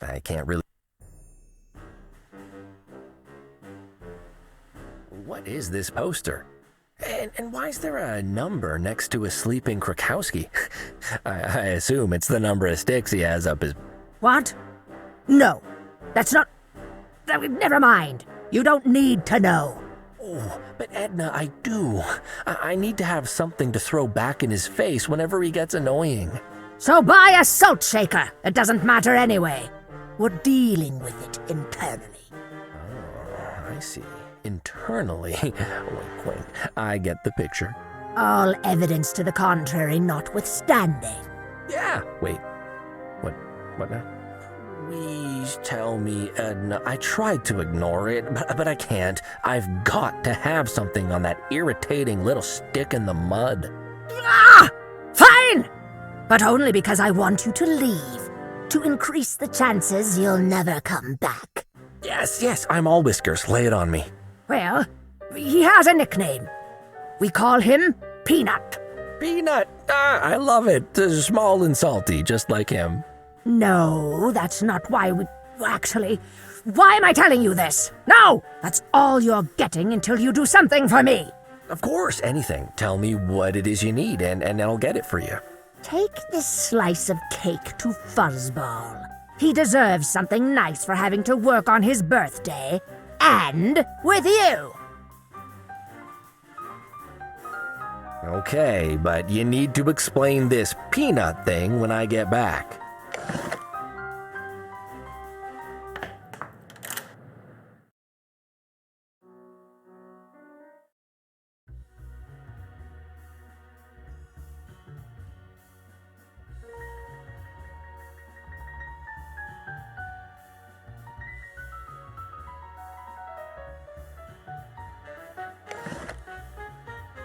I can't really... What is this poster? And why is there a number next to a sleeping Krakowski? I assume it's the number of sticks he has up his... What? No, that's not... Never mind. You don't need to know. Oh, but Edna, I do. I need to have something to throw back in his face whenever he gets annoying. So buy a salt shaker. It doesn't matter anyway. We're dealing with it internally. Oh, I see. Internally. Wink, wink. I get the picture. All evidence to the contrary notwithstanding. Yeah. Wait. What now? Please tell me, Edna. I tried to ignore it, but I can't. I've got to have something on that irritating little stick in the mud. Ah! Fine! But only because I want you to leave, to increase the chances you'll never come back. Yes, I'm all whiskers. Lay it on me. Well, he has a nickname. We call him Peanut. Peanut! I love it. Small and salty, just like him. No, that's not why we... Actually, why am I telling you this? No! That's all you're getting until you do something for me. Of course, anything. Tell me what it is you need, and I'll get it for you. Take this slice of cake to Fuzzball. He deserves something nice for having to work on his birthday, and with you. Okay, but you need to explain this peanut thing when I get back.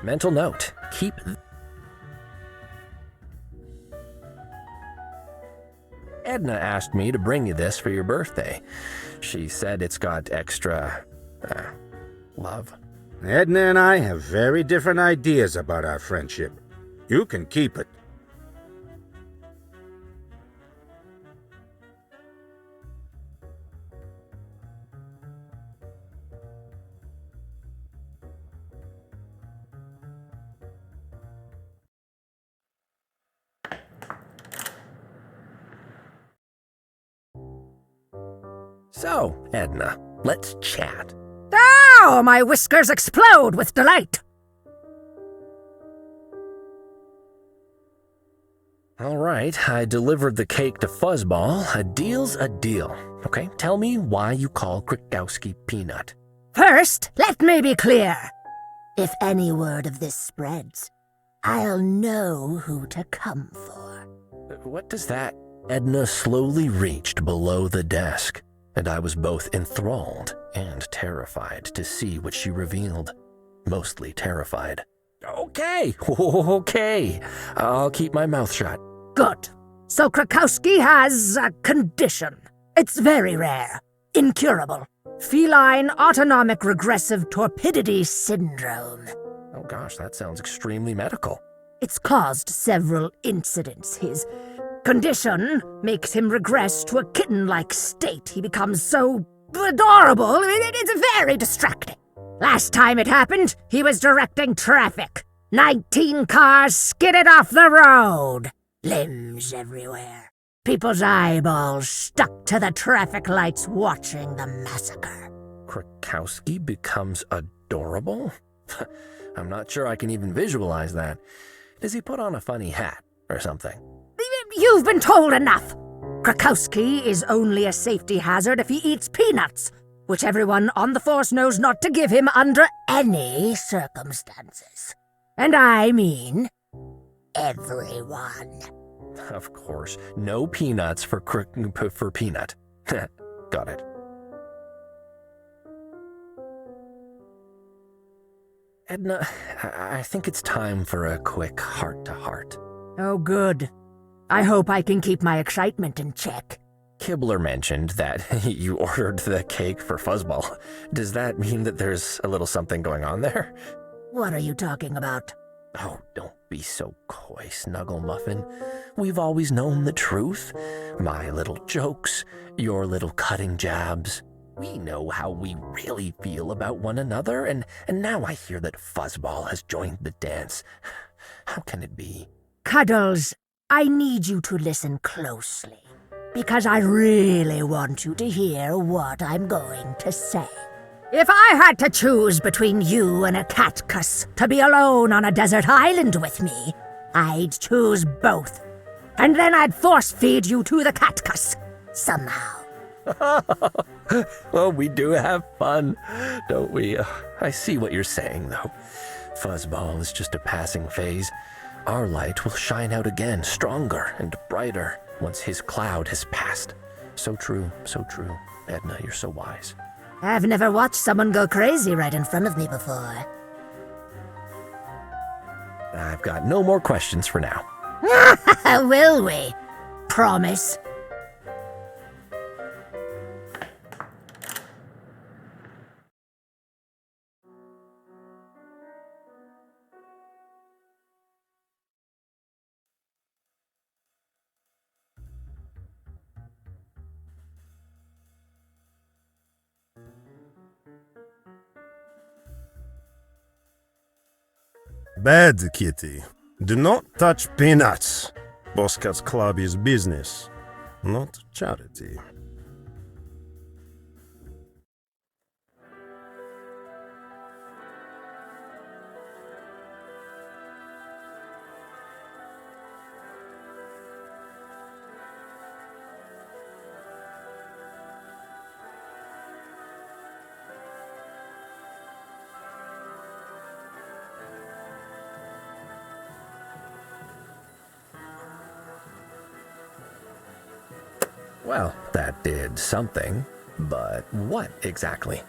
Mental note, keep... Edna asked me to bring you this for your birthday. She said it's got extra... love. Edna and I have very different ideas about our friendship. You can keep it. So, Edna, let's chat. Oh, my whiskers explode with delight. All right, I delivered the cake to Fuzzball. A deal's a deal. Okay, tell me why you call Krakowski Peanut. First, let me be clear. If any word of this spreads, I'll know who to come for. What does that... Edna slowly reached below the desk, and I was both enthralled and terrified to see what she revealed. Mostly terrified. Okay. I'll keep my mouth shut. Good. So Krakowski has a condition. It's very rare. Incurable. Feline autonomic regressive torpidity syndrome. Oh gosh, that sounds extremely medical. It's caused several incidents. His condition makes him regress to a kitten-like state. He becomes so adorable, it's very distracting. Last time it happened, he was directing traffic. 19 cars skidded off the road. Limbs everywhere. People's eyeballs stuck to the traffic lights watching the massacre. Krakowski becomes adorable? I'm not sure I can even visualize that. Does he put on a funny hat or something? You've been told enough. Krakowski is only a safety hazard if he eats peanuts, which everyone on the force knows not to give him under any circumstances. And I mean everyone. Of course, no peanuts for Peanut. Got it. Edna, I think it's time for a quick heart-to-heart. Oh, good. I hope I can keep my excitement in check. Kibler mentioned that you ordered the cake for Fuzzball. Does that mean that there's a little something going on there? What are you talking about? Oh, don't be so coy, Snuggle Muffin. We've always known the truth. My little jokes, your little cutting jabs. We know how we really feel about one another, and now I hear that Fuzzball has joined the dance. How can it be? Cuddles, I need you to listen closely, because I really want you to hear what I'm going to say. If I had to choose between you and a cactus to be alone on a desert island with me, I'd choose both. And then I'd force feed you to the cactus, somehow. Well, we do have fun, don't we? I see what you're saying, though. Fuzzball is just a passing phase. Our light will shine out again, stronger and brighter, once his cloud has passed. So true, so true. Edna, you're so wise. I've never watched someone go crazy right in front of me before. I've got no more questions for now. Will we? Promise. Bad, kitty. Do not touch peanuts. Boss Cat's Club is business, not charity. Well, that did something, but what exactly?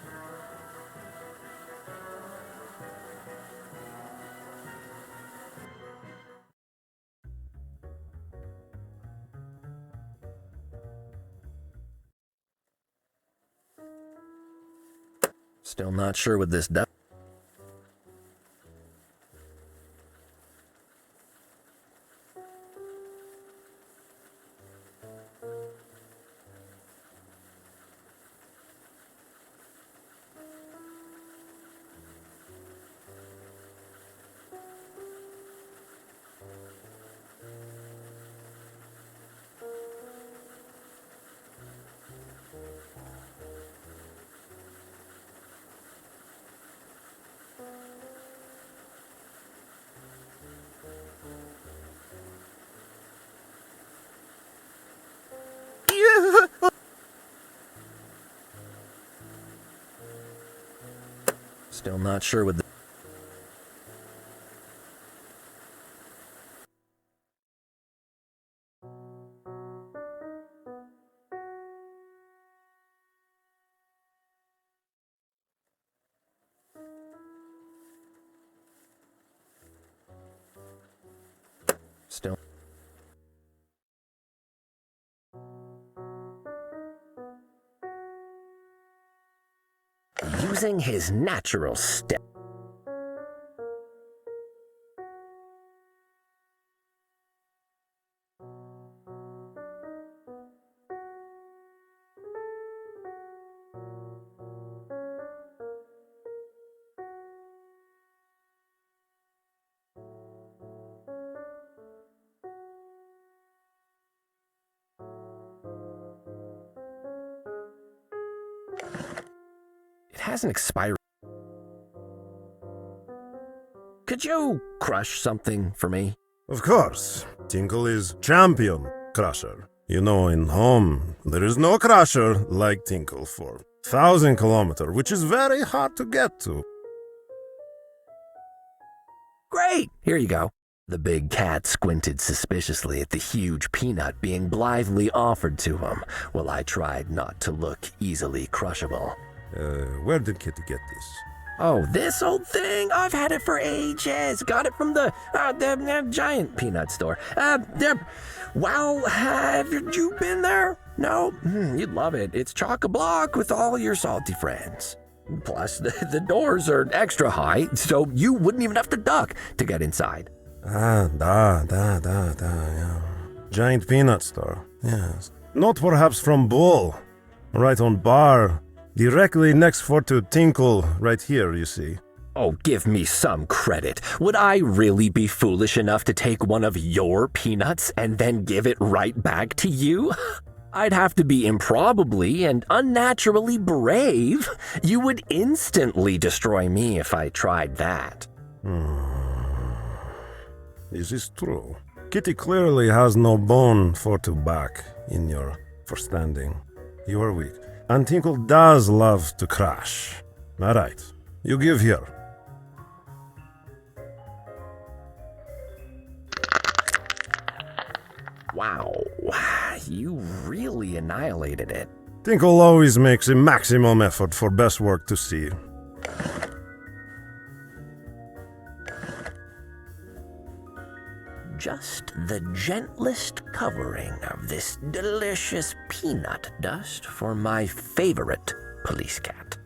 Still not sure what this does. Still not sure what the... Still... Using his natural step. It has an expiry. Could you crush something for me? Of course, Tinkle is champion crusher. You know, in home, there is no crusher like Tinkle for 1,000 kilometers, which is very hard to get to. Great! Here you go. The big cat squinted suspiciously at the huge peanut being blithely offered to him, while I tried not to look easily crushable. Where did Kitty get this? Oh, this old thing? I've had it for ages. Got it from the giant peanut store. Wow, have you been there? No? You'd love it. It's chock-a-block with all your salty friends. Plus, the doors are extra high, so you wouldn't even have to duck to get inside. Yeah. Giant peanut store, yes. Not perhaps from Bull. Right on bar, directly next for to Tinkle, right here, you see. Oh, give me some credit. Would I really be foolish enough to take one of your peanuts and then give it right back to you? I'd have to be improbably and unnaturally brave. You would instantly destroy me if I tried that. This is true. Kitty clearly has no bone for to back in your forstanding. You are weak. And Tinkle does love to crash. All right, you give here. Wow, you really annihilated it. Tinkle always makes a maximum effort for best work to see. Just the gentlest covering of this delicious peanut dust for my favorite police cat.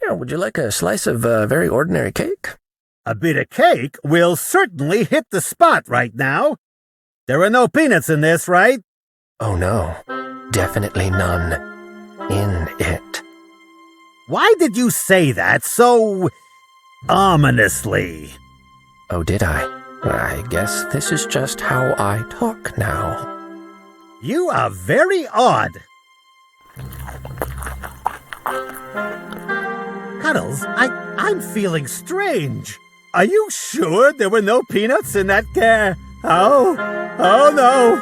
Would you like a slice of very ordinary cake? A bit of cake will certainly hit the spot right now. There are no peanuts in this, right? Oh no, definitely none in it. Why did you say that so ominously? Oh, did I? I guess this is just how I talk now. You are very odd. Cuddles, I'm feeling strange. Are you sure there were no peanuts in that can? Oh no,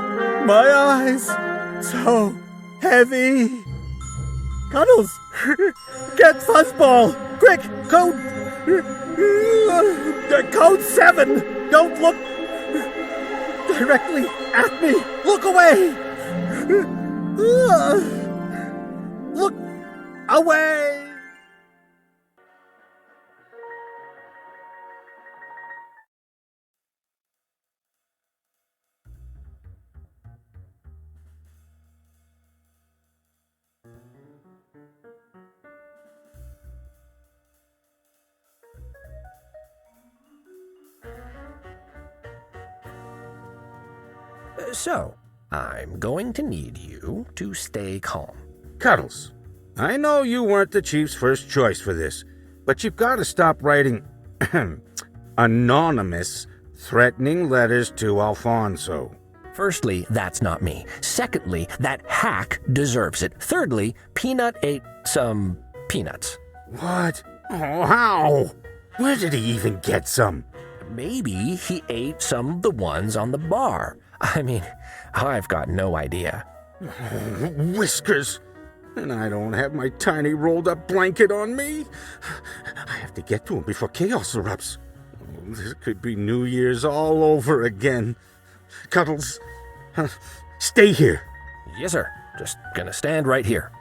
my eyes, so heavy. Cuddles, get Fuzzball, quick, code 7. Don't look directly at me. Look away. Look away. So, I'm going to need you to stay calm. Cuddles, I know you weren't the chief's first choice for this, but you've got to stop writing anonymous, threatening letters to Alfonso. Firstly, that's not me. Secondly, that hack deserves it. Thirdly, Peanut ate some peanuts. What? Oh, how? Where did he even get some? Maybe he ate some of the ones on the bar. I mean, I've got no idea. Whiskers! And I don't have my tiny rolled-up blanket on me. I have to get to him before chaos erupts. Oh, this could be New Year's all over again. Cuddles, stay here. Yes, sir. Just gonna stand right here.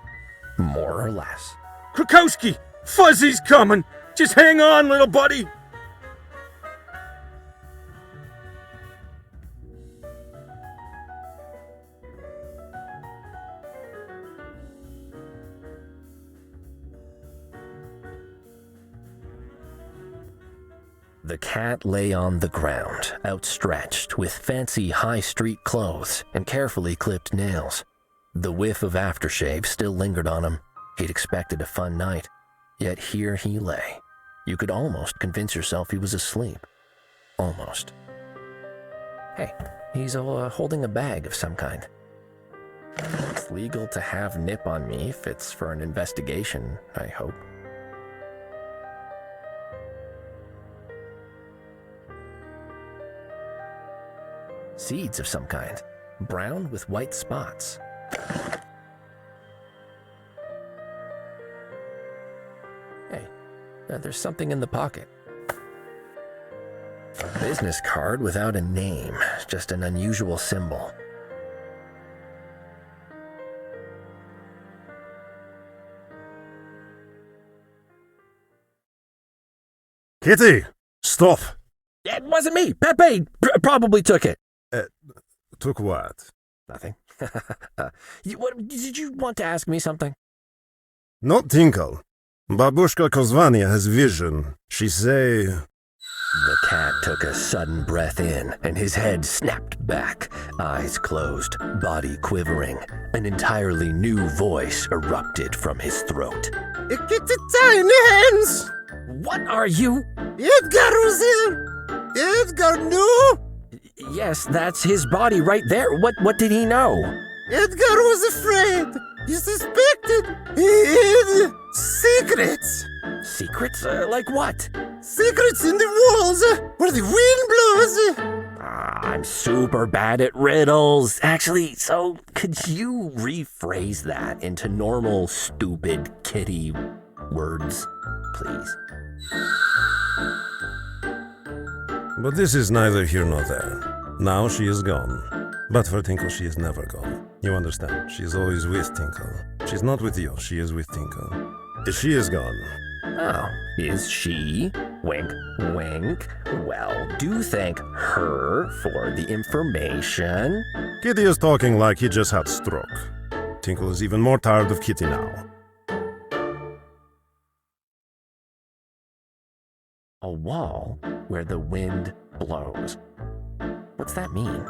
More or less. Krakowski, Fuzzy's coming. Just hang on, little buddy. The cat lay on the ground, outstretched, with fancy high street clothes and carefully clipped nails. The whiff of aftershave still lingered on him. He'd expected a fun night, yet here he lay. You could almost convince yourself he was asleep. Almost. Hey, he's holding a bag of some kind. It's legal to have nip on me if it's for an investigation, I hope. Seeds of some kind, brown with white spots. Hey, there's something in the pocket. A business card without a name, just an unusual symbol. Kitty, stop. It wasn't me. Pepe probably took it. Took what? Nothing. Did you want to ask me something? Not Tinkle. Babushka Kozvania has vision. She say... The cat took a sudden breath in, and his head snapped back, eyes closed, body quivering. An entirely new voice erupted from his throat. Kitty tiny hands! What are you? Edgar was here! Edgar knew! Yes, that's his body right there. What did he know? Edgar was afraid. He suspected. He hid secrets. Secrets? Like what? Secrets in the walls where the wind blows. I'm super bad at riddles. Actually, so could you rephrase that into normal, stupid, kitty words, please? But this is neither here nor there. Now she is gone. But for Tinkle, she is never gone. You understand? She is always with Tinkle. She's not with you, she is with Tinkle. She is gone. Oh, is she? Wink, wink. Well, do thank her for the information. Kitty is talking like he just had stroke. Tinkle is even more tired of Kitty now. A wall where the wind blows. What's that mean?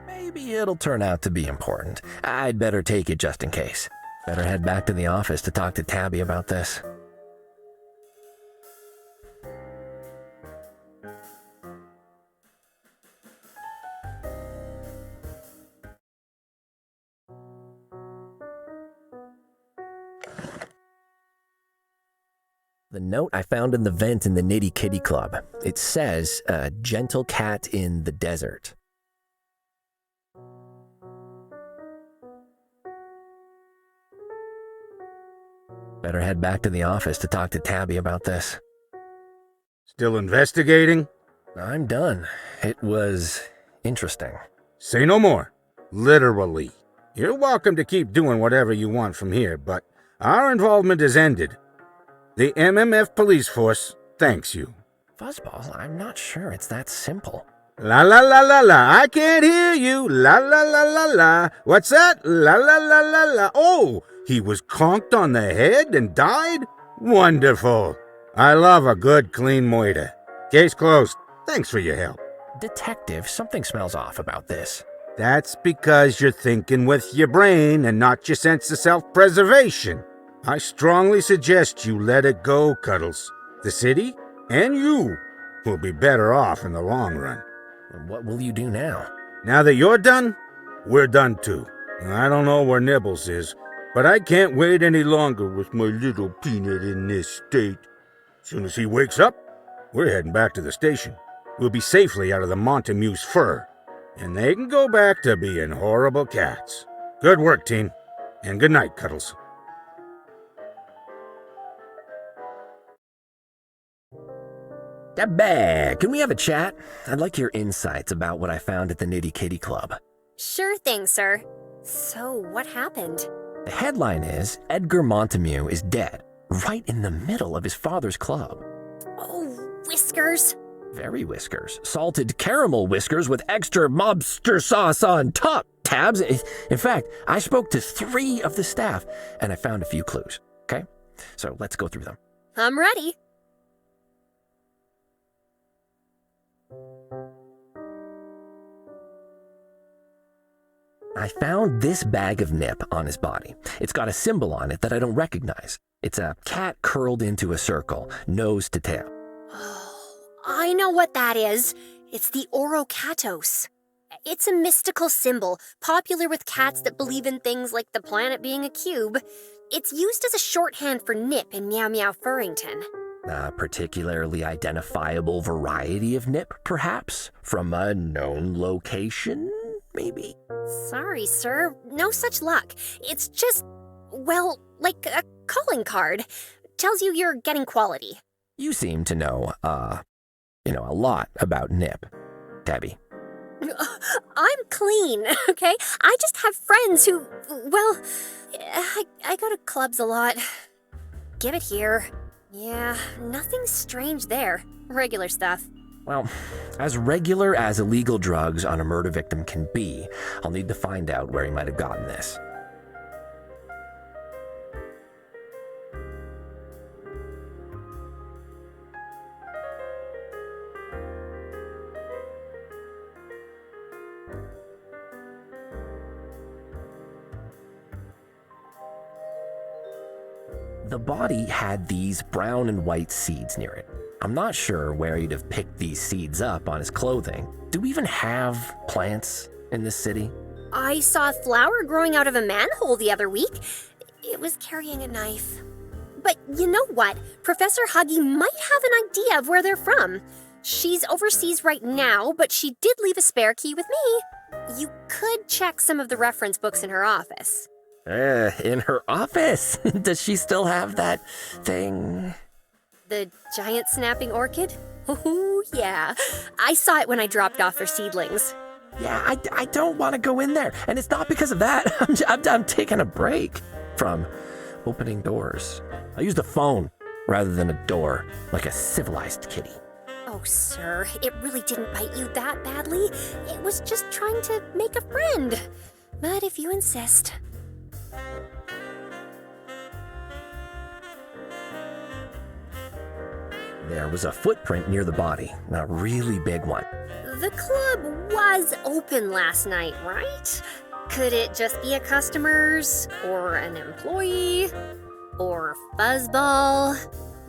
Maybe it'll turn out to be important. I'd better take it just in case. Better head back to the office to talk to Tabby about this. The note I found in the vent in the Nitty Kitty Club. It says, gentle cat in the desert. Better head back to the office to talk to Tabby about this. Still investigating? I'm done. It was interesting. Say no more. Literally. You're welcome to keep doing whatever you want from here, but our involvement is ended. The MMF police force thanks you. Fuzzball, I'm not sure it's that simple. La la la la la, I can't hear you. La la la la la. What's that? La la la la la. Oh, he was conked on the head and died? Wonderful. I love a good clean murder. Case closed. Thanks for your help. Detective, something smells off about this. That's because you're thinking with your brain and not your sense of self-preservation. I strongly suggest you let it go, Cuddles. The city and you will be better off in the long run. What will you do now? Now that you're done, we're done too. I don't know where Nibbles is, but I can't wait any longer with my little peanut in this state. Soon as he wakes up, we're heading back to the station. We'll be safely out of the Montemu's fur, and they can go back to being horrible cats. Good work, team, and good night, Cuddles. Tabby, can we have a chat? I'd like your insights about what I found at the Nitty Kitty Club. Sure thing, sir. So, what happened? The headline is, Edgar Montemu is dead, right in the middle of his father's club. Oh, Whiskers. Very Whiskers. Salted caramel Whiskers with extra mobster sauce on top, Tabs. In fact, I spoke to 3 of the staff, and I found a few clues, okay? So let's go through them. I'm ready. I found this bag of nip on his body. It's got a symbol on it that I don't recognize. It's a cat curled into a circle, nose to tail. Oh, I know what that is. It's the Orocatos. It's a mystical symbol, popular with cats that believe in things like the planet being a cube. It's used as a shorthand for nip in Meow Meow Furrington. A particularly identifiable variety of nip, perhaps? From a known location, maybe? Sorry, sir. No such luck. It's just, well, like a calling card. Tells you you're getting quality. You seem to know, a lot about nip, Tabby. I'm clean, okay? I just have friends who, well, I go to clubs a lot. Give it here. Yeah, nothing strange there. Regular stuff. Well, as regular as illegal drugs on a murder victim can be, I'll need to find out where he might have gotten this. The body had these brown and white seeds near it. I'm not sure where he'd have picked these seeds up on his clothing. Do we even have plants in this city? I saw a flower growing out of a manhole the other week. It was carrying a knife. But you know what? Professor Huggie might have an idea of where they're from. She's overseas right now, but she did leave a spare key with me. You could check some of the reference books in her office. In her office? Does she still have that thing? The giant snapping orchid? Oh, yeah. I saw it when I dropped off her seedlings. Yeah, I don't want to go in there. And it's not because of that. I'm taking a break from opening doors. I used a phone rather than a door, like a civilized kitty. Oh, sir, it really didn't bite you that badly. It was just trying to make a friend. But if you insist. There was a footprint near the body, a really big one. The club was open last night, right? Could it just be a customer's, or an employee, or fuzzball?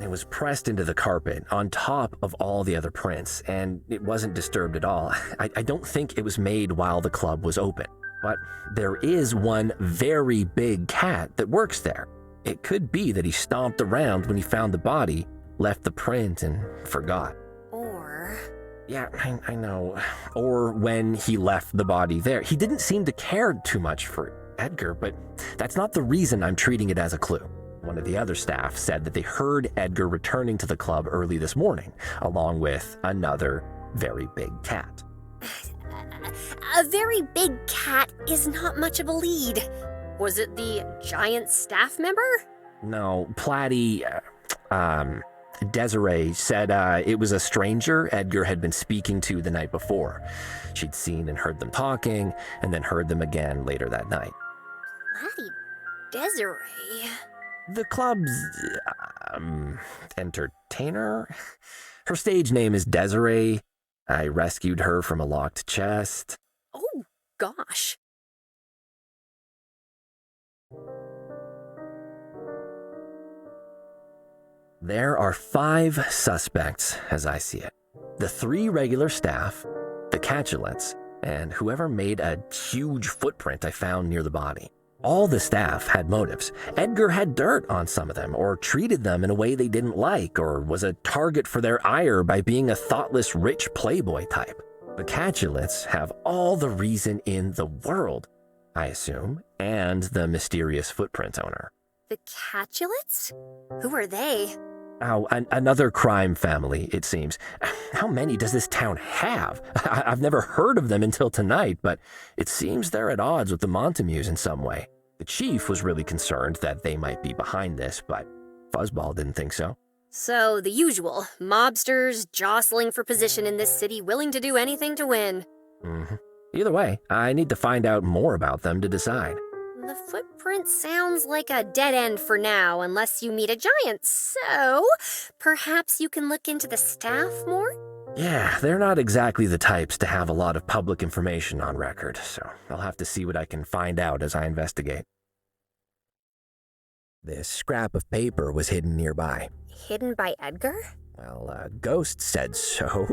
It was pressed into the carpet on top of all the other prints, and it wasn't disturbed at all. I don't think it was made while the club was open. But there is one very big cat that works there. It could be that he stomped around when he found the body, left the print, and forgot. Or... Yeah, I know. Or when he left the body there. He didn't seem to care too much for Edgar, but that's not the reason I'm treating it as a clue. One of the other staff said that they heard Edgar returning to the club early this morning, along with another very big cat. A very big cat is not much of a lead. Was it the giant staff member? No, Platy, Desiree said it was a stranger Edgar had been speaking to the night before. She'd seen and heard them talking, and then heard them again later that night. Platy Desiree? The club's, entertainer? Her stage name is Desiree. I rescued her from a locked chest. Oh, gosh. There are 5 suspects, as I see it. The 3 regular staff, the catulets, and whoever made a huge footprint I found near the body. All the staff had motives. Edgar had dirt on some of them, or treated them in a way they didn't like, or was a target for their ire by being a thoughtless rich playboy type. The catulets have all the reason in the world, I assume, and the mysterious footprint owner. The catulets? Who are they? Oh, another crime family, it seems. How many does this town have? I've never heard of them until tonight, but it seems they're at odds with the Montamues in some way. The chief was really concerned that they might be behind this, but Fuzzball didn't think so. So, the usual. Mobsters jostling for position in this city, willing to do anything to win. Mm-hmm. Either way, I need to find out more about them to decide. The footprint sounds like a dead end for now, unless you meet a giant, so perhaps you can look into the staff more? Yeah, they're not exactly the types to have a lot of public information on record, so I'll have to see what I can find out as I investigate. This scrap of paper was hidden nearby. Hidden by Edgar? Well, Ghost said so.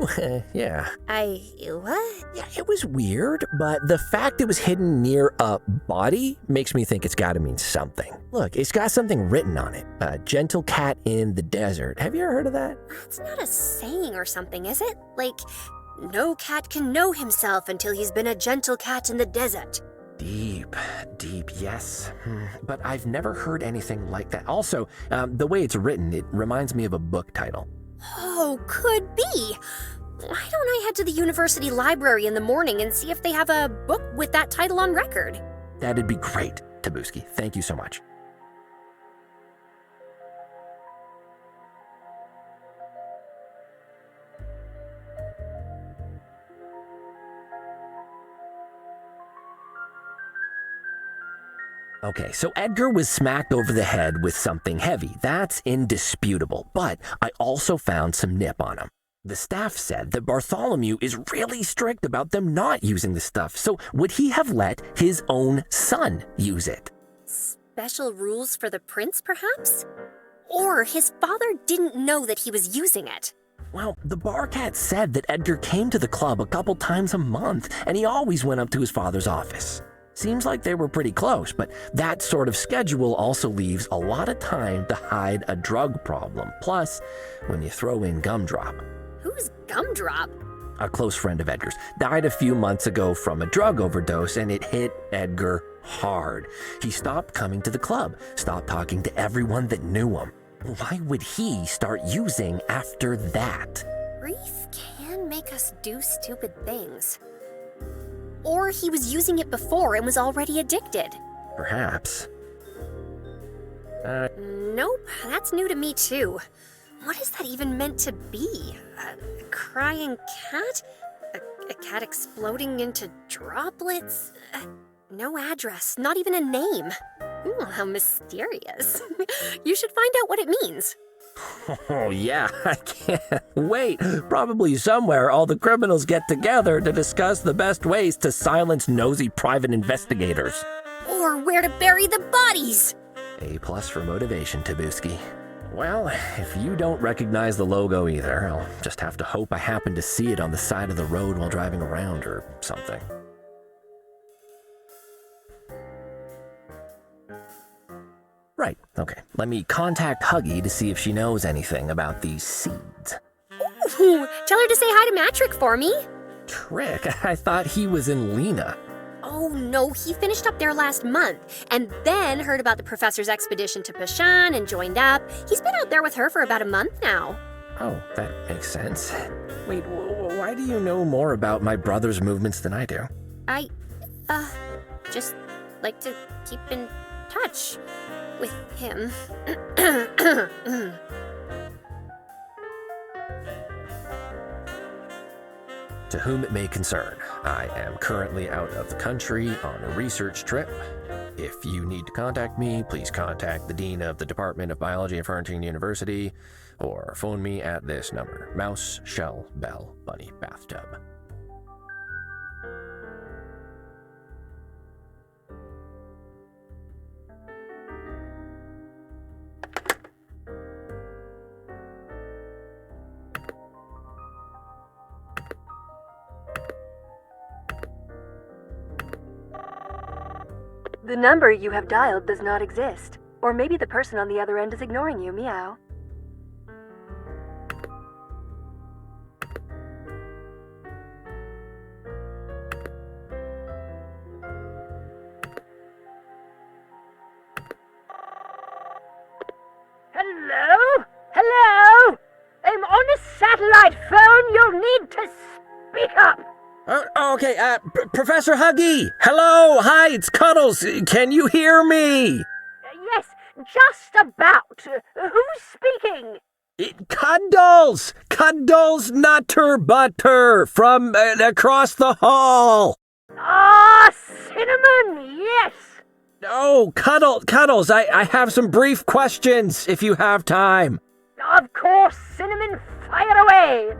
Yeah. What? Yeah, it was weird, but the fact it was hidden near a body makes me think it's gotta mean something. Look, it's got something written on it. A gentle cat in the desert. Have you ever heard of that? That's not a saying or something, is it? Like, no cat can know himself until he's been a gentle cat in the desert. Deep, yes. But I've never heard anything like that. Also, the way it's written, it reminds me of a book title. Oh, could be. Why don't I head to the university library in the morning and see if they have a book with that title on record? That'd be great, Tabuski. Thank you so much. Okay, so Edgar was smacked over the head with something heavy. That's indisputable. But I also found some nip on him. The staff said that Bartholomew is really strict about them not using the stuff. So would he have let his own son use it? Special rules for the prince, perhaps? Or his father didn't know that he was using it. Well, the barcat said that Edgar came to the club a couple times a month, and he always went up to his father's office. Seems like they were pretty close, but that sort of schedule also leaves a lot of time to hide a drug problem. Plus, when you throw in Gumdrop. Who's Gumdrop? A close friend of Edgar's died a few months ago from a drug overdose, and it hit Edgar hard. He stopped coming to the club, stopped talking to everyone that knew him. Why would he start using after that? Grief can make us do stupid things. Or he was using it before and was already addicted. Perhaps. Nope, that's new to me too. What is that even meant to be? A crying cat? A cat exploding into droplets? No address, not even a name. Ooh, how mysterious. You should find out what it means. Oh yeah, I can't wait. Probably somewhere all the criminals get together to discuss the best ways to silence nosy private investigators. Or where to bury the bodies. A+ for motivation, Tabuski. Well, if you don't recognize the logo either, I'll just have to hope I happen to see it on the side of the road while driving around or something. Right, okay. Let me contact Huggie to see if she knows anything about these seeds. Ooh, tell her to say hi to Matrick for me. Trick? I thought he was in Lena. Oh no, he finished up there last month, and then heard about the professor's expedition to Pashan and joined up. He's been out there with her for about a month now. Oh, that makes sense. Wait, why do you know more about my brother's movements than I do? I, just like to keep in touch with him. To whom it may concern, I am currently out of the country on a research trip. If you need to contact me, please contact the Dean of the Department of Biology of Fernting University, or phone me at this number, Mouse, Shell, Bell, Bunny, Bathtub. The number you have dialed does not exist. Or maybe the person on the other end is ignoring you, meow. Hello? Hello? I'm on a satellite phone. You'll need to speak up. Okay, Professor Huggie! Hello! Hi, it's Cuddles! Can you hear me? Yes, just about. Who's speaking? Cuddles! Cuddles Nutter Butter from across the hall! Ah, Cinnamon, yes. Oh, Cuddles, I have some brief questions if you have time. Of course, Cinnamon, fire away.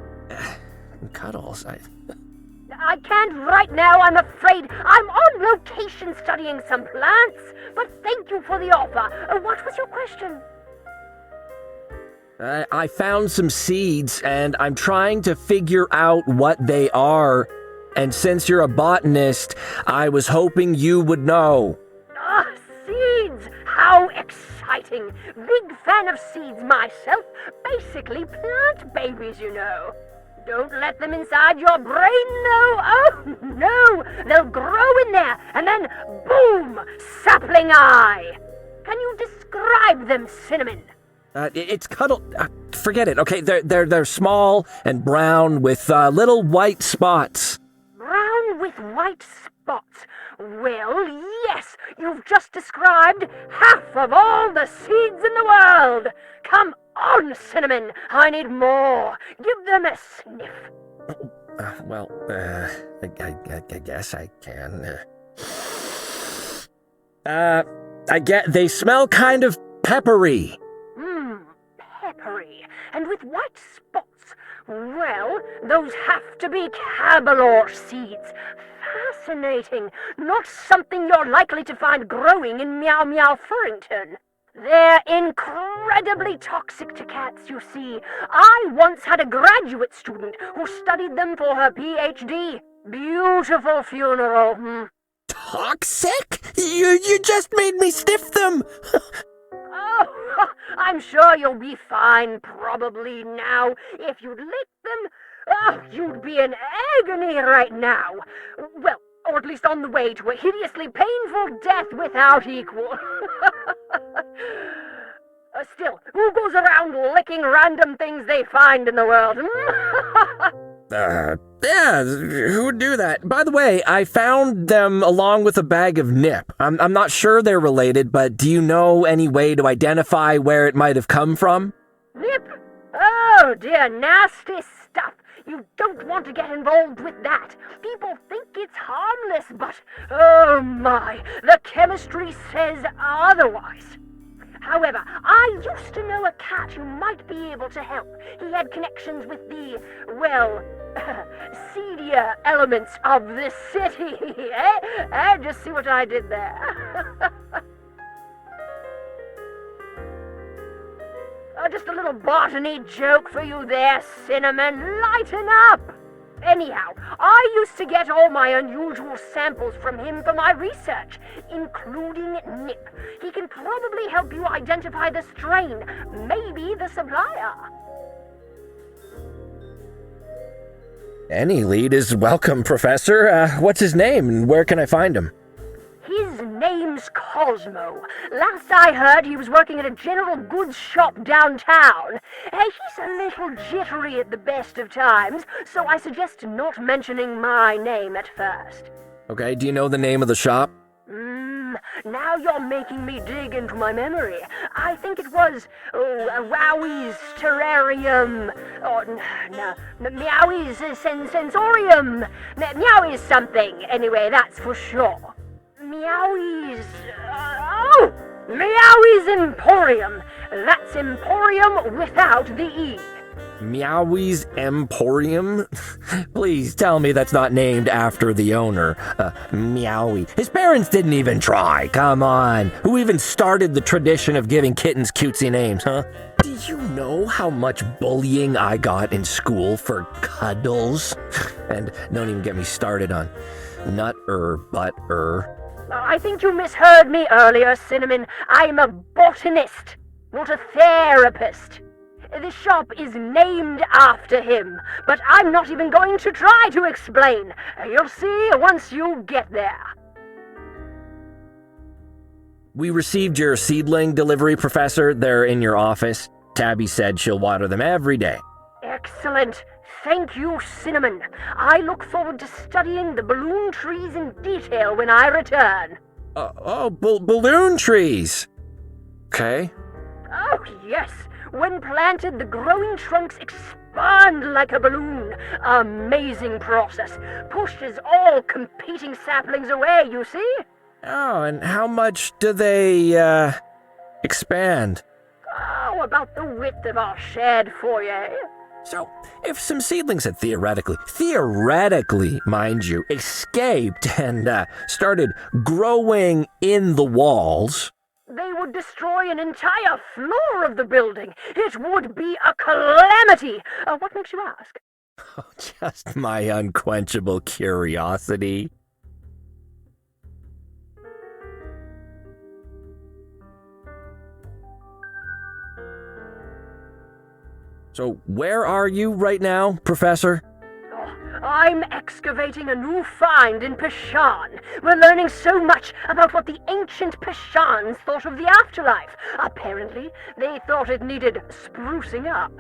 Cuddles, I can't right now, I'm afraid. I'm on location studying some plants, but thank you for the offer. What was your question? I found some seeds, and I'm trying to figure out what they are. And since you're a botanist, I was hoping you would know. Ah, seeds! How exciting! Big fan of seeds myself. Basically plant babies, you know. Don't let them inside your brain, though. Oh, no! They'll grow in there, and then, boom! Sapling eye! Can you describe them, Cinnamon? It's Cuddle... forget it. Okay, they're small and brown with little white spots. Brown with white spots. Well, yes, you've just described half of all the seeds in the world. Come on, Cinnamon, I need more. Give them a sniff. I guess I can. I get they smell kind of peppery. Peppery, and with white spots. Well, those have to be Cabalor seeds. Fascinating. Not something you're likely to find growing in Meow Meow Furrington. They're incredibly toxic to cats, you see. I once had a graduate student who studied them for her PhD. Beautiful funeral. Toxic? You just made me sniff them. Oh, I'm sure you'll be fine probably now. If you'd lick them, you'd be in agony right now. Well, or at least on the way to a hideously painful death without equal. Still, who goes around licking random things they find in the world? Yeah, who would do that? By the way, I found them along with a bag of nip. I'm not sure they're related, but do you know any way to identify where it might have come from? Nip? Oh dear, nasty stuff. You don't want to get involved with that. People think it's harmless, but oh my, the chemistry says otherwise. However, I used to know a cat who might be able to help. He had connections with the, well, seedier elements of the city. Just see what I did there. Just a little botany joke for you there, Cinnamon. Lighten up! Anyhow, I used to get all my unusual samples from him for my research, including Nip. He can probably help you identify the strain, maybe the supplier. Any lead is welcome, Professor. What's his name and where can I find him? His name's Cosmo. Last I heard, he was working at a general goods shop downtown. He's a little jittery at the best of times, so I suggest not mentioning my name at first. Okay, do you know the name of the shop? Now you're making me dig into my memory. I think it was, Wowie's Terrarium, Meowie's Sensorium, Meowie's something, anyway, that's for sure. Meowie's, Meowie's Emporium. That's Emporium without the E. Meowie's Emporium? Please tell me that's not named after the owner. Meowie. His parents didn't even try. Come on. Who even started the tradition of giving kittens cutesy names, huh? Do you know how much bullying I got in school for cuddles? And don't even get me started on butt-er. I think you misheard me earlier, Cinnamon. I'm a botanist, not a therapist. This shop is named after him, but I'm not even going to try to explain. You'll see once you get there. We received your seedling delivery, Professor. They're in your office. Tabby said she'll water them every day. Excellent. Thank you, Cinnamon. I look forward to studying the balloon trees in detail when I return. Balloon trees. Okay. Oh, yes. When planted, the growing trunks expand like a balloon. Amazing process. Pushes all competing saplings away, you see? Oh, and how much do they, expand? Oh, about the width of our shared foyer. So, if some seedlings had theoretically, mind you, escaped and started growing in the walls, they would destroy an entire floor of the building. It would be a calamity. What makes you ask? Oh, just my unquenchable curiosity. So, where are you right now, Professor? I'm excavating a new find in Pishan. We're learning so much about what the ancient Pishans thought of the afterlife. Apparently, they thought it needed sprucing up.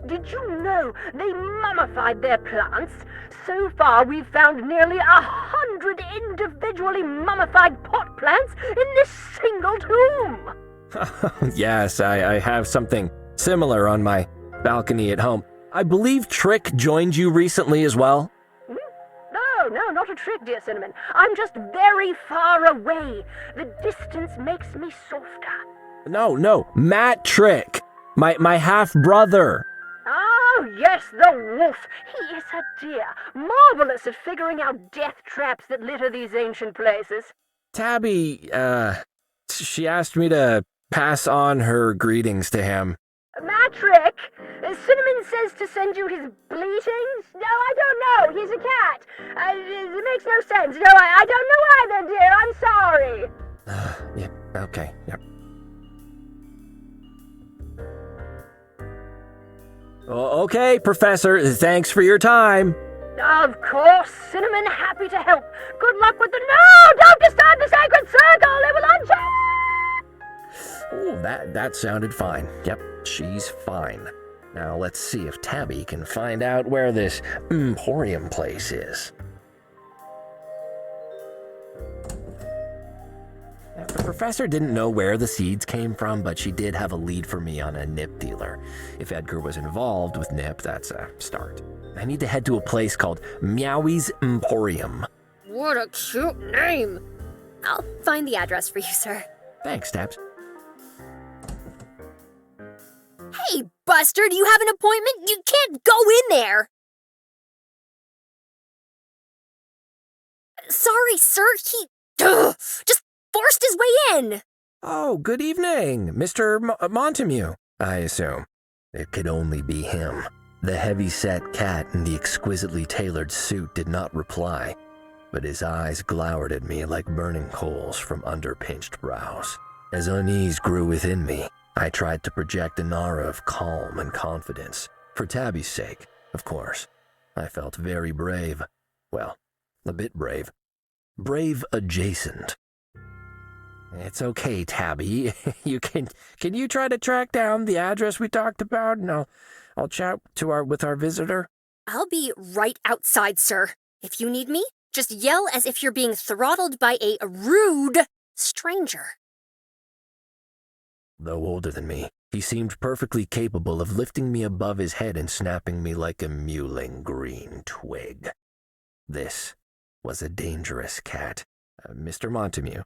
Did you know they mummified their plants? So far, we've found nearly 100 individually mummified pot plants in this single tomb. Yes, I have something similar on my balcony at home. I believe Trick joined you recently as well? No, not a trick, dear Cinnamon. I'm just very far away. The distance makes me softer. No, Matt Trick, my half-brother. Oh, yes, the wolf. He is a dear. Marvelous at figuring out death traps that litter these ancient places. Tabby, she asked me to pass on her greetings to him. Matrick, Cinnamon says to send you his bleatings. No, I don't know. He's a cat. It makes no sense. No, I don't know either, dear. I'm sorry. Yeah, okay, yep. Okay, Professor, thanks for your time. Of course, Cinnamon, happy to help. Good luck with the... No! Don't disturb the sacred circle! It will unchain! Oh, that sounded fine. Yep, she's fine. Now let's see if Tabby can find out where this Emporium place is. Now, the professor didn't know where the seeds came from, but she did have a lead for me on a nip dealer. If Edgar was involved with nip, that's a start. I need to head to a place called Meowie's Emporium. What a cute name. I'll find the address for you, sir. Thanks, Tabs. Hey, Buster, do you have an appointment? You can't go in there. Sorry, sir, he just forced his way in. Oh, good evening, Mr. Montague, I assume. It could only be him. The heavy-set cat in the exquisitely tailored suit did not reply, but his eyes glowered at me like burning coals from under pinched brows. As unease grew within me, I tried to project an aura of calm and confidence. For Tabby's sake, of course. I felt very brave. Well, a bit brave. Brave adjacent. It's okay, Tabby. Can you try to track down the address we talked about, and I'll chat with our visitor? I'll be right outside, sir. If you need me, just yell as if you're being throttled by a rude stranger. Though older than me, he seemed perfectly capable of lifting me above his head and snapping me like a mewling green twig. This was a dangerous cat. Mr. Montague,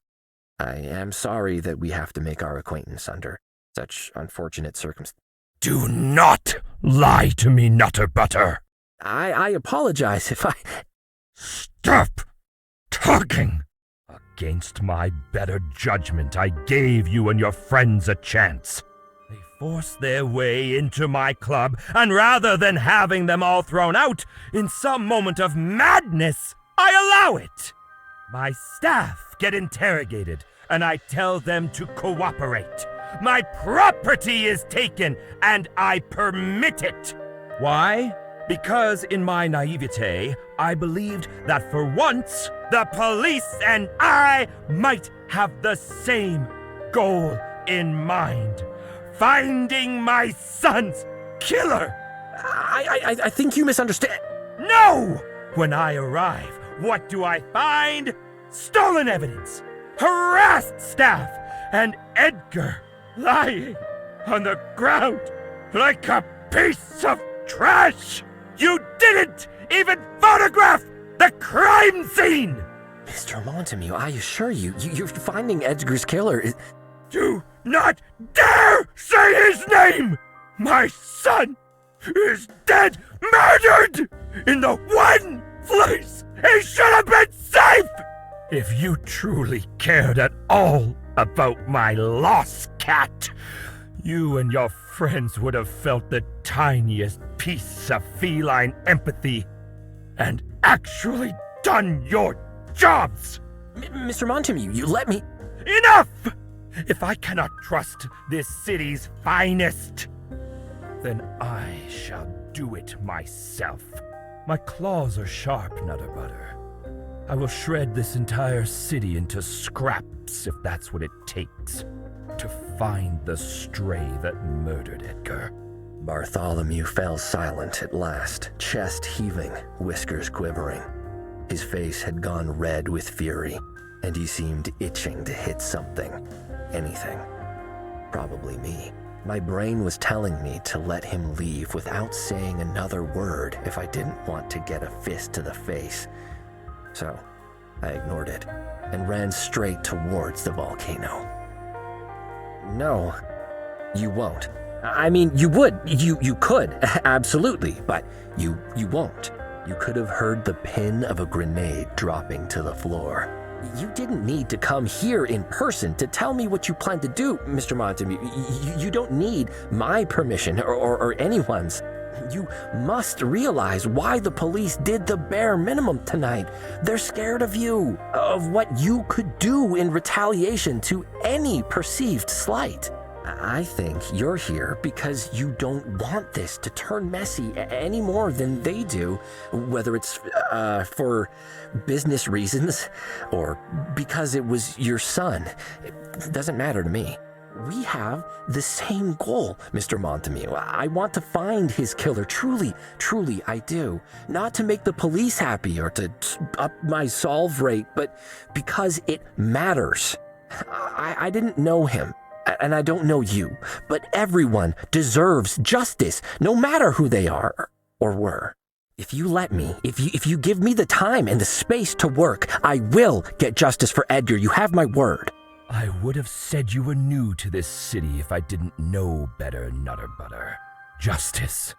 I am sorry that we have to make our acquaintance under such unfortunate circumstances. Do not lie to me, Nutter Butter. I apologize if I... Stop talking. Against my better judgment, I gave you and your friends a chance. They forced their way into my club, and rather than having them all thrown out in some moment of madness, I allow it. My staff get interrogated, and I tell them to cooperate. My property is taken, and I permit it. Why? Because in my naivete, I believed that for once, the police and I might have the same goal in mind. Finding my son's killer. I think you misunderstand. No! When I arrive, what do I find? Stolen evidence, harassed staff, and Edgar lying on the ground like a piece of trash. You didn't even photograph the crime scene! Mr. Montague, I assure you, you're finding Edgar's killer is... Do not dare say his name! My son is dead, murdered, in the one place he should have been safe! If you truly cared at all about my lost cat, you and your friends would have felt the tiniest piece of feline empathy and actually done your jobs. Mr. Montague, you let me... Enough! If I cannot trust this city's finest, then I shall do it myself. My claws are sharp, Nutter Butter. I will shred this entire city into scraps if that's what it takes to find the stray that murdered Edgar. Bartholomew fell silent at last, chest heaving, whiskers quivering. His face had gone red with fury, and he seemed itching to hit something, anything. Probably me. My brain was telling me to let him leave without saying another word if I didn't want to get a fist to the face. So, I ignored it and ran straight towards the volcano. No, you won't. I mean, you would. You could, absolutely, but you won't. You could have heard the pin of a grenade dropping to the floor. You didn't need to come here in person to tell me what you plan to do, Mr. Montague. You don't need my permission or anyone's. You must realize why the police did the bare minimum tonight. They're scared of you, of what you could do in retaliation to any perceived slight. I think you're here because you don't want this to turn messy any more than they do, whether it's for business reasons or because it was your son. It doesn't matter to me. We have the same goal, Mr. Montague. I want to find his killer. Truly, I do. Not to make the police happy or to up my solve rate, but because it matters. I didn't know him. And I don't know you, but everyone deserves justice, no matter who they are or were. If you let me, if you give me the time and the space to work, I will get justice for Edgar. You have my word. I would have said you were new to this city if I didn't know better, Nutter Butter. Justice.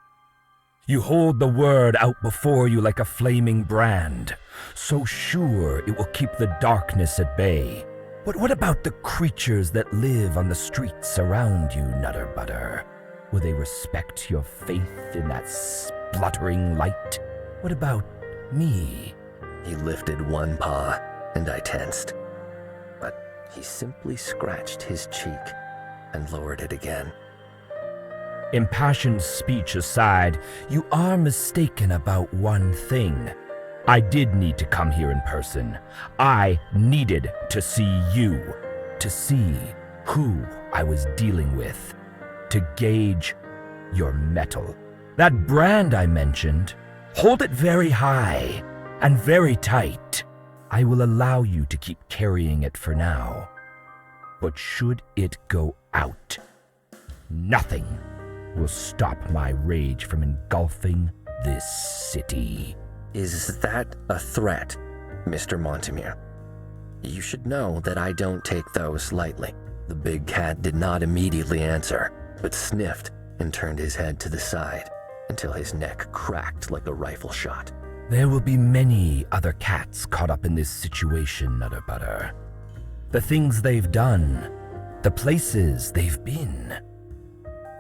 You hold the word out before you like a flaming brand, so sure it will keep the darkness at bay. But what about the creatures that live on the streets around you, Nutter Butter? Will they respect your faith in that spluttering light? What about me? He lifted one paw, and I tensed. But he simply scratched his cheek and lowered it again. Impassioned speech aside, you are mistaken about one thing. I did need to come here in person. I needed to see you, to see who I was dealing with, to gauge your mettle. That brand I mentioned, hold it very high and very tight. I will allow you to keep carrying it for now. But should it go out, nothing will stop my rage from engulfing this city. Is that a threat, Mr. Montague? You should know that I don't take those lightly. The big cat did not immediately answer, but sniffed and turned his head to the side until his neck cracked like a rifle shot. There will be many other cats caught up in this situation, Nutter Butter. The things they've done, the places they've been.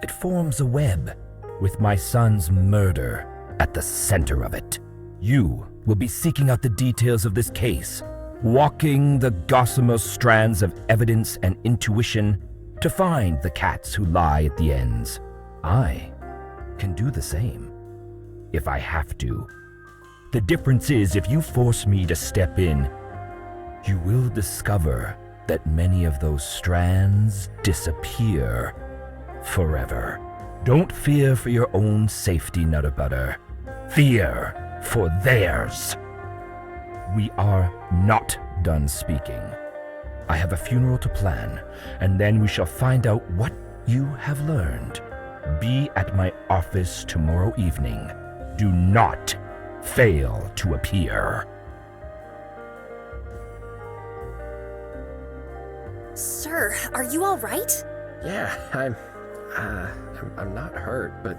It forms a web, with my son's murder at the center of it. You will be seeking out the details of this case, walking the gossamer strands of evidence and intuition to find the cats who lie at the ends. I can do the same, if I have to. The difference is, if you force me to step in, you will discover that many of those strands disappear forever. Don't fear for your own safety, Nutter Butter. Fear for theirs. We are not done speaking. I have a funeral to plan, and then we shall find out what you have learned. Be at my office tomorrow evening. Do not fail to appear. Sir, are you all right? Yeah, I'm not hurt, but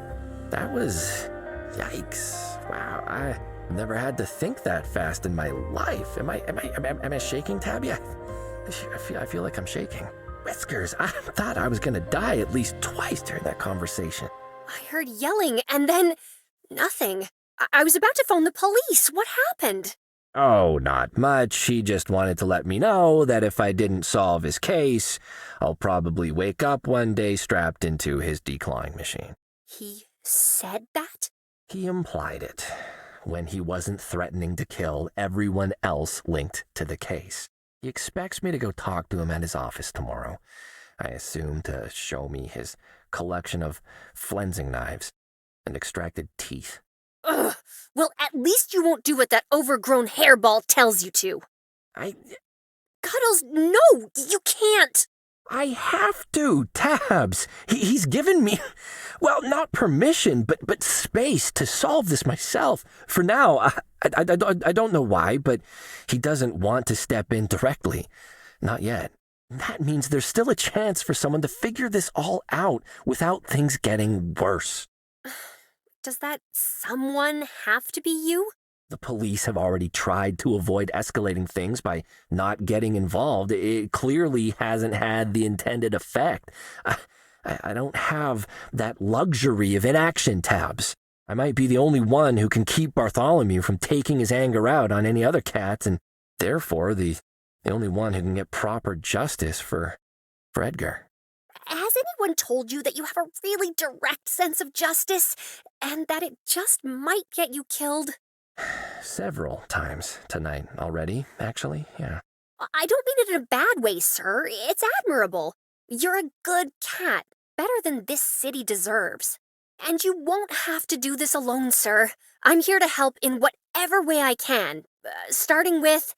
that was... Yikes. Wow, I never had to think that fast in my life. Am I shaking, Tabby? I feel like I'm shaking. Whiskers, I thought I was gonna die at least twice during that conversation. I heard yelling and then nothing. I was about to phone the police. What happened? Oh, not much. He just wanted to let me know that if I didn't solve his case, I'll probably wake up one day strapped into his decline machine. He said that? He implied it. when he wasn't threatening to kill everyone else linked to the case. He expects me to go talk to him at his office tomorrow. I assume to show me his collection of flensing knives and extracted teeth. Ugh. Well, at least you won't do what that overgrown hairball tells you to. Cuddles, no, you can't. I have to, Tabs. He's given me, well, not permission, but space to solve this myself. For now, I don't know why, but he doesn't want to step in directly. Not yet. That means there's still a chance for someone to figure this all out without things getting worse. Does that someone have to be you? The police have already tried to avoid escalating things by not getting involved. It clearly hasn't had the intended effect. I don't have that luxury of inaction, Tabs. I might be the only one who can keep Bartholomew from taking his anger out on any other cats, and therefore the only one who can get proper justice for Edgar. Has anyone told you that you have a really direct sense of justice, and that it just might get you killed? Several times tonight already, actually, yeah. I don't mean it in a bad way, sir. It's admirable. You're a good cat, better than this city deserves. And you won't have to do this alone, sir. I'm here to help in whatever way I can, starting with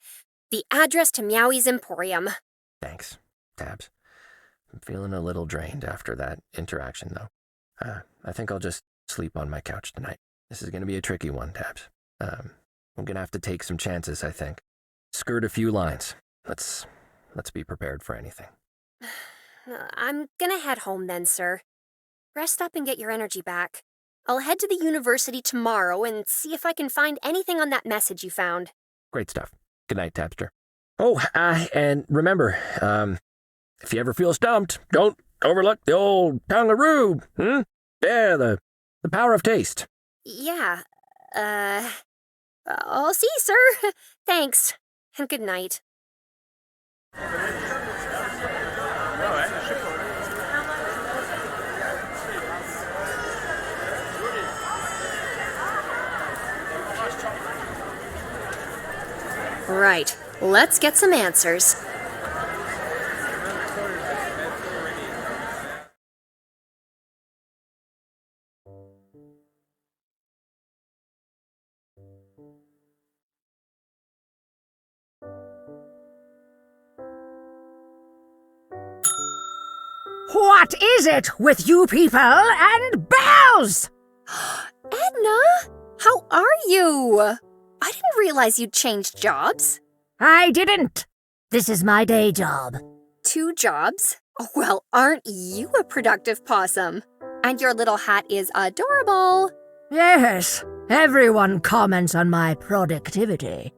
the address to Meowie's Emporium. Thanks, Tabs. I'm feeling a little drained after that interaction, though. I think I'll just sleep on my couch tonight. This is going to be a tricky one, Tabs. I'm gonna have to take some chances, I think. Skirt a few lines. Let's be prepared for anything. I'm gonna head home then, sir. Rest up and get your energy back. I'll head to the university tomorrow and see if I can find anything on that message you found. Great stuff. Good night, Tabster. Oh, and remember, if you ever feel stumped, don't overlook the old tongaroo. Yeah, the power of taste. Yeah, I'll see, sir. Thanks, and good night. Right, let's get some answers. What is it with you people and bells? Edna, how are you? I didn't realize you'd changed jobs. I didn't. This is my day job. 2 jobs? Well, aren't you a productive possum? And your little hat is adorable. Yes, everyone comments on my productivity.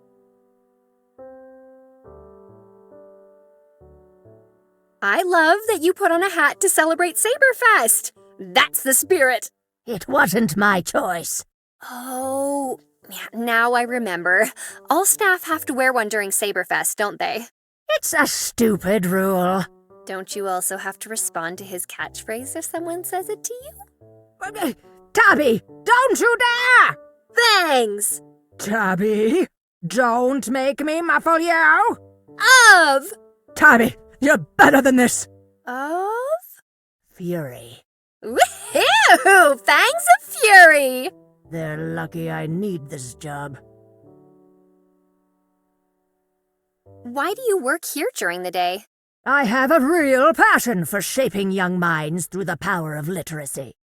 I love that you put on a hat to celebrate Saberfest. That's the spirit. It wasn't my choice. Oh, yeah, now I remember. All staff have to wear one during Saberfest, don't they? It's a stupid rule. Don't you also have to respond to his catchphrase if someone says it to you? Tabby, don't you dare! Thanks! Tabby, don't make me muffle you! Of! Tabby, you're better than this! Of? Fury. Woohoo! Fangs of Fury! They're lucky I need this job. Why do you work here during the day? I have a real passion for shaping young minds through the power of literacy.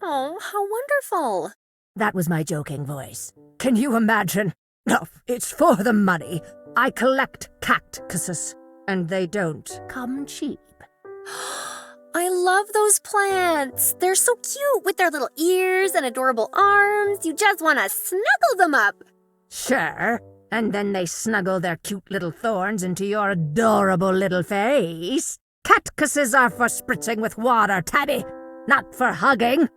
Oh, how wonderful. That was my joking voice. Can you imagine? No, it's for the money. I collect cactuses, and they don't come cheap. I love those plants. They're so cute with their little ears and adorable arms. You just want to snuggle them up. Sure, and then they snuggle their cute little thorns into your adorable little face. Cactuses are for spritzing with water, Tabby, not for hugging.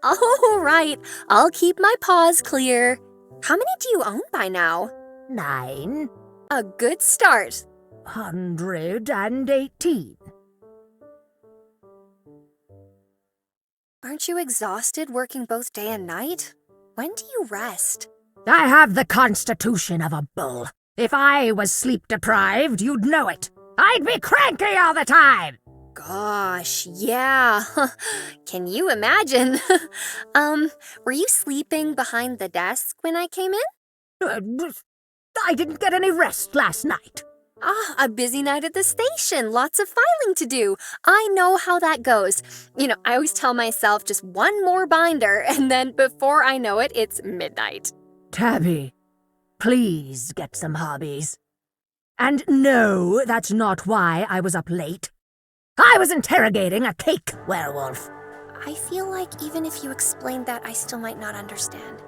All right, I'll keep my paws clear. How many do you own by now? 9. A good start. 118. Aren't you exhausted working both day and night? When do you rest? I have the constitution of a bull. If I was sleep-deprived, you'd know it. I'd be cranky all the time. Gosh, yeah. Can you imagine? Were you sleeping behind the desk when I came in? I didn't get any rest last night. A busy night at the station. Lots of filing to do. I know how that goes. I always tell myself just one more binder, and then before I know it, it's midnight. Tabby, please get some hobbies. And no, that's not why I was up late. I was interrogating a cake werewolf. I feel like even if you explained that, I still might not understand.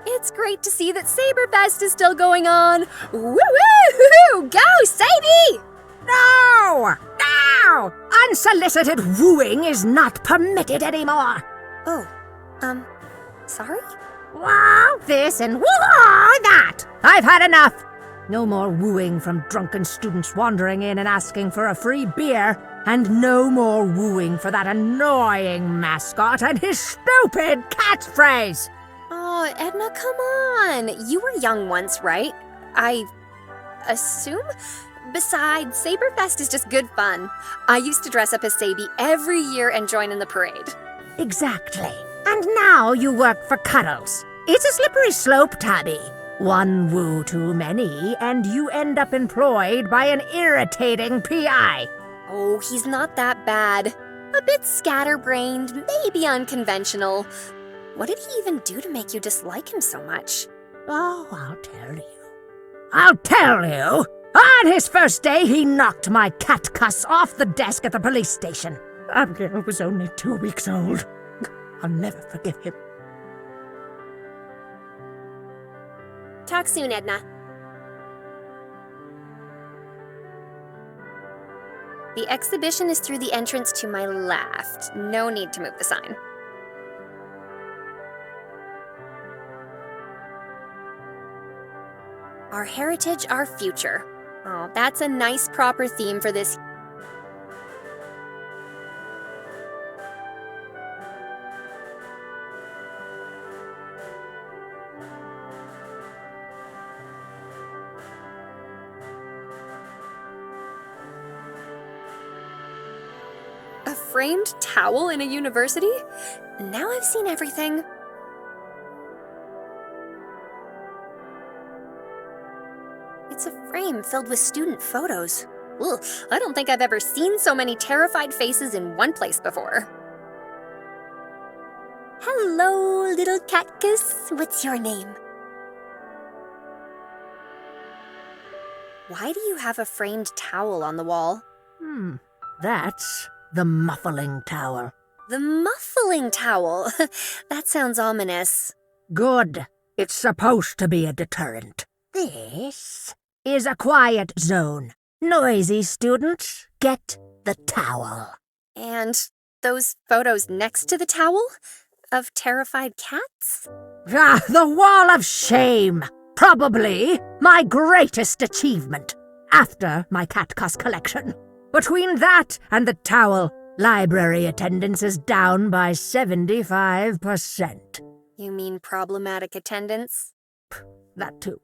It's great to see that Saberfest is still going on. Woo-woo! Go, Sadie! No! No! Unsolicited wooing is not permitted anymore. Oh, sorry? Wow, this and woo that! I've had enough! No more wooing from drunken students wandering in and asking for a free beer, and no more wooing for that annoying mascot and his stupid catchphrase! Oh, Edna, come on. You were young once, right? I assume? Besides, Saberfest is just good fun. I used to dress up as Sabi every year and join in the parade. Exactly. And now you work for Cuddles. It's a slippery slope, Tabby. One woo too many, and you end up employed by an irritating PI. Oh, he's not that bad. A bit scatterbrained, maybe unconventional. What did he even do to make you dislike him so much? Oh, I'll tell you. I'll tell you! On his first day, he knocked my cat cuss off the desk at the police station. Abigail was only 2 weeks old. I'll never forgive him. Talk soon, Edna. The exhibition is through the entrance to my left. No need to move the sign. Our heritage, our future. Oh, that's a nice proper theme for this. A framed towel in a university? Now I've seen everything. It's a frame filled with student photos. Ugh, I don't think I've ever seen so many terrified faces in one place before. Hello, little cactus. What's your name? Why do you have a framed towel on the wall? That's the muffling towel. The muffling towel. That sounds ominous. Good. It's supposed to be a deterrent. This is a quiet zone. Noisy students get the towel. And those photos next to the towel? Of terrified cats? Ah, the wall of shame. Probably my greatest achievement. After my cat cuss collection. Between that and the towel, library attendance is down by 75%. You mean problematic attendance? That too.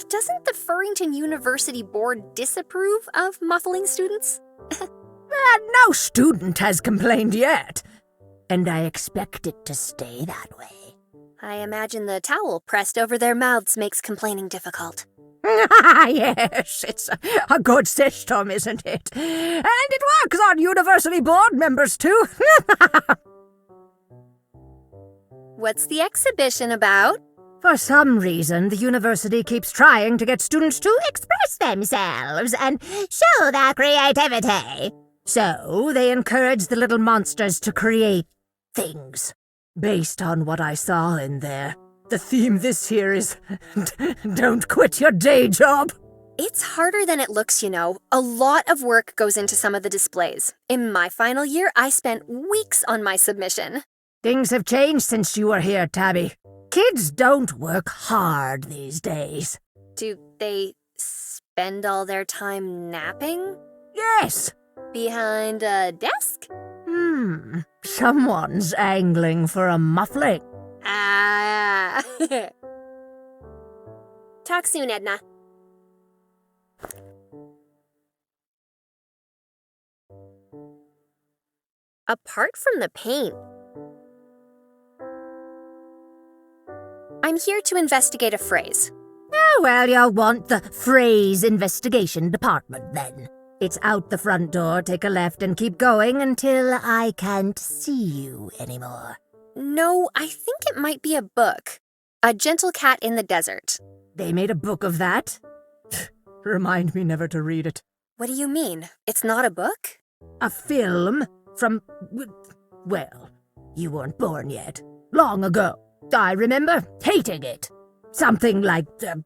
Doesn't the Furrington University Board disapprove of muffling students? No student has complained yet. And I expect it to stay that way. I imagine the towel pressed over their mouths makes complaining difficult. Yes, it's a good system, isn't it? And it works on university board members, too. What's the exhibition about? For some reason, the university keeps trying to get students to express themselves and show their creativity. So they encourage the little monsters to create things based on what I saw in there. The theme this year is don't quit your day job. It's harder than it looks, you know. A lot of work goes into some of the displays. In my final year, I spent weeks on my submission. Things have changed since you were here, Tabby. Kids don't work hard these days. Do they spend spend all their time napping? Yes. Behind a desk? Someone's angling for a muffling. Ah. Talk soon, Edna. Apart from the paint, I'm here to investigate a phrase. Oh, well, you'll want the phrase investigation department then. It's out the front door, take a left, and keep going until I can't see you anymore. No, I think it might be a book. A Gentle Cat in the Desert. They made a book of that? Remind me never to read it. What do you mean? It's not a book? A film from... well, you weren't born yet. Long ago. I remember hating it. Something like the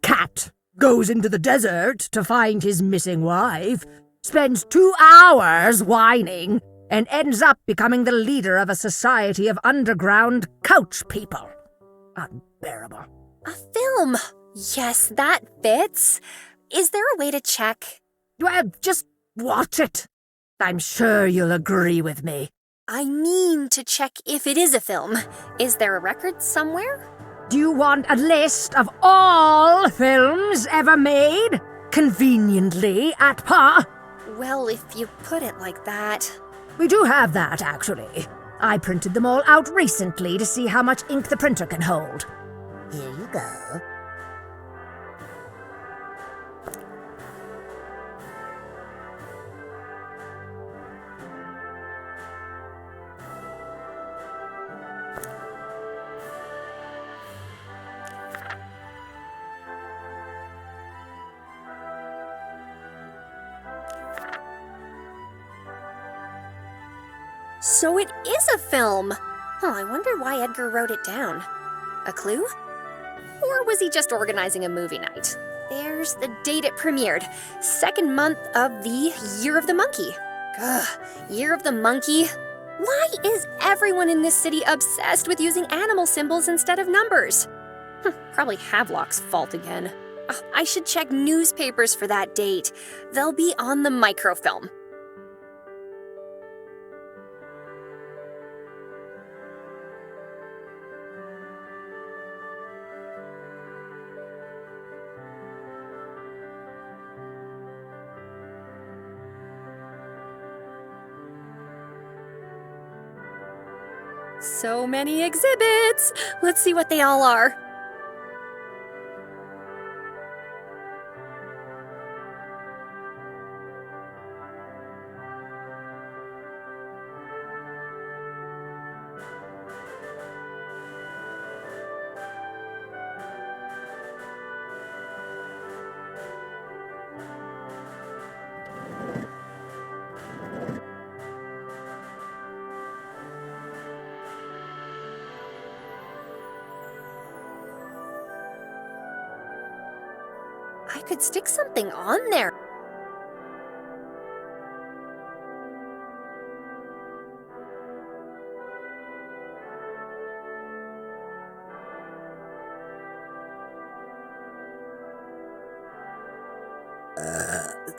cat goes into the desert to find his missing wife, spends 2 hours whining, and ends up becoming the leader of a society of underground couch people. Unbearable. A film! Yes, that fits. Is there a way to check? Well, just watch it. I'm sure you'll agree with me. I mean to check if it is a film. Is there a record somewhere? Do you want a list of all films ever made? Conveniently at par? Well, if you put it like that. We do have that, actually. I printed them all out recently to see how much ink the printer can hold. Here you go. So it is a film! Oh, I wonder why Edgar wrote it down. A clue? Or was he just organizing a movie night? There's the date it premiered. 2nd month of the Year of the Monkey. Ugh, Year of the Monkey? Why is everyone in this city obsessed with using animal symbols instead of numbers? Probably Havelock's fault again. I should check newspapers for that date. They'll be on the microfilm. So many exhibits! Let's see what they all are. I could stick something on there.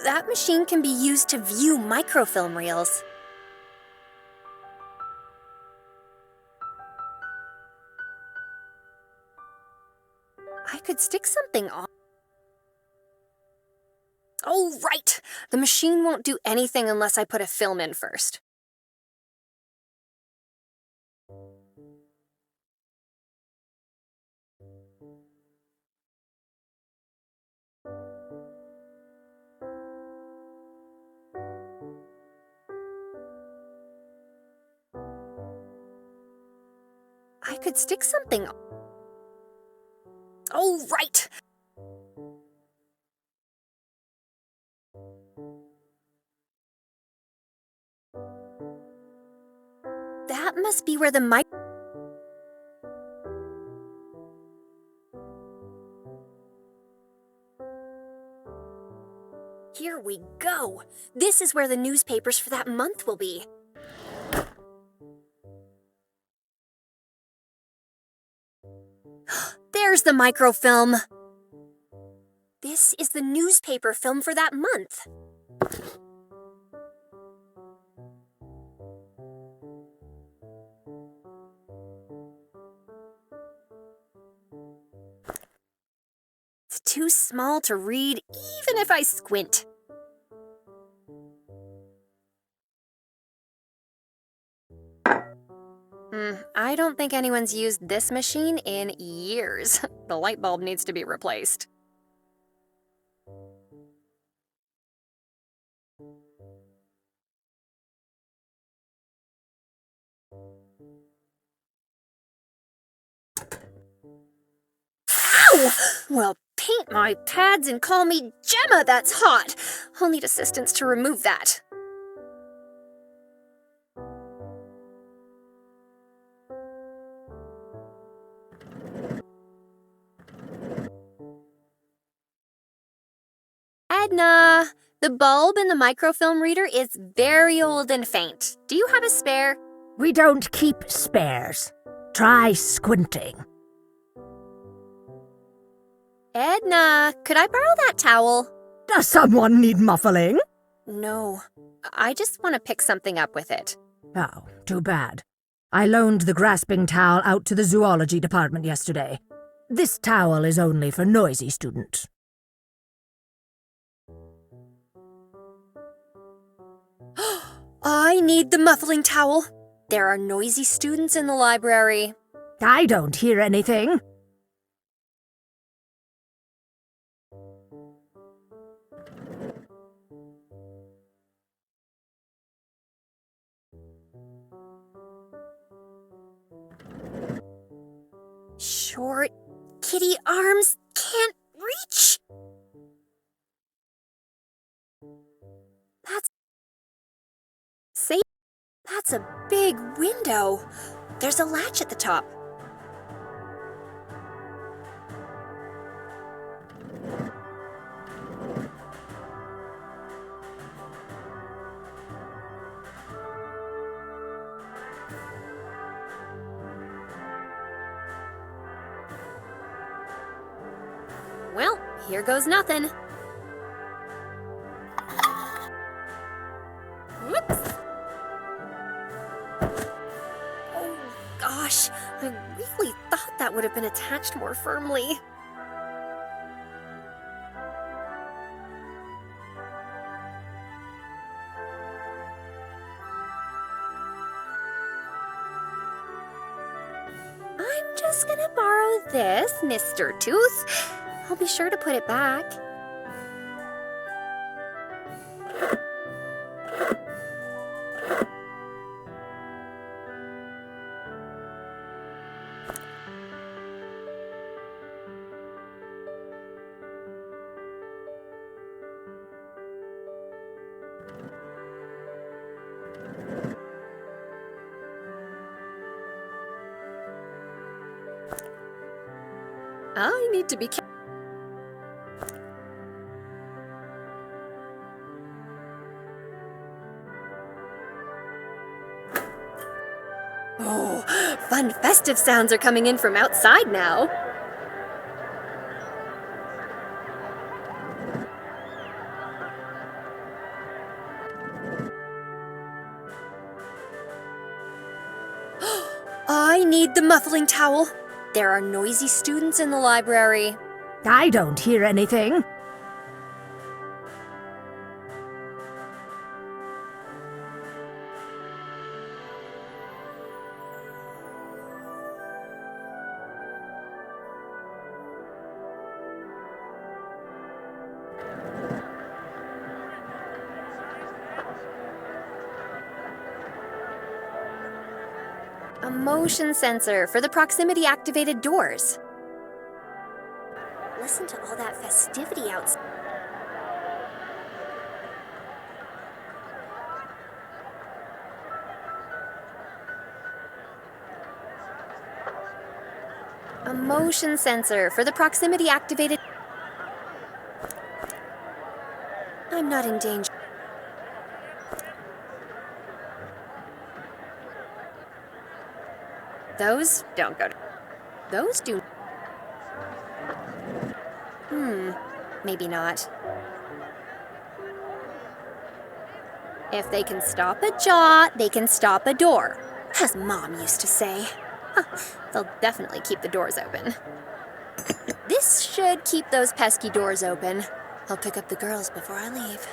That machine can be used to view microfilm reels. I could stick something on. Oh, right! The machine won't do anything unless I put a film in first. I could stick something on. Oh, right! That must be where the mic... Here we go. This is where the newspapers for that month will be. There's the microfilm. This is the newspaper film for that month. It's too small to read, even if I squint. I don't think anyone's used this machine in years. The light bulb needs to be replaced. Ow! Well, paint my pads and call me Gemma, that's hot. I'll need assistance to remove that. Edna, the bulb in the microfilm reader is very old and faint. Do you have a spare? We don't keep spares. Try squinting. Edna, could I borrow that towel? Does someone need muffling? No, I just want to pick something up with it. Oh, too bad. I loaned the grasping towel out to the zoology department yesterday. This towel is only for noisy students. I need the muffling towel. There are noisy students in the library. I don't hear anything. Short, kitty arms can't reach. That's a big window. There's a latch at the top. Well, here goes nothing. Whoops! Oh, gosh, I really thought that would have been attached more firmly. I'm just gonna borrow this, Mr. Tooth. I'll be sure to put it back. I need to be careful. Oh, fun festive sounds are coming in from outside now. I need the muffling towel. There are noisy students in the library. I don't hear anything. A motion sensor for the proximity-activated doors. Listen to all that festivity outside. A motion sensor for the proximity-activated... I'm not in danger. Those don't go. Those do. maybe not. If they can stop a jaw, they can stop a door, as Mom used to say. They'll definitely keep the doors open. This should keep those pesky doors open. I'll pick up the girls before I leave.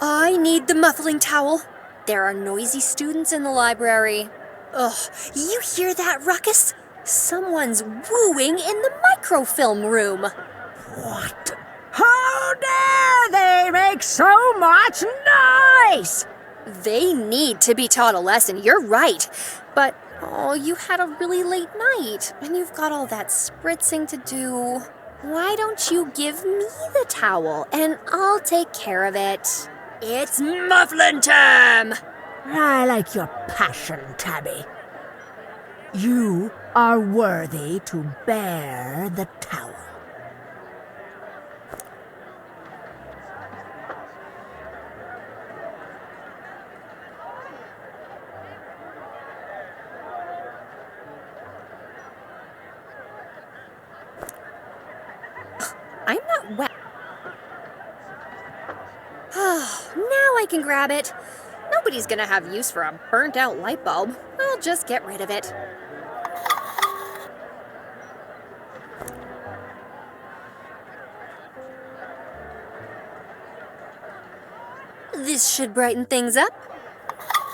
I need the muffling towel. There are noisy students in the library. Ugh, you hear that ruckus? Someone's wooing in the microfilm room. What? How dare they make so much noise? They need to be taught a lesson, you're right. But, you had a really late night, and you've got all that spritzing to do. Why don't you give me the towel, and I'll take care of it? It's muffling time! I like your passion, Tabby. You are worthy to bear the towel. I'm not wet. Now I can grab it. Nobody's gonna have use for a burnt-out light bulb. I'll just get rid of it. This should brighten things up.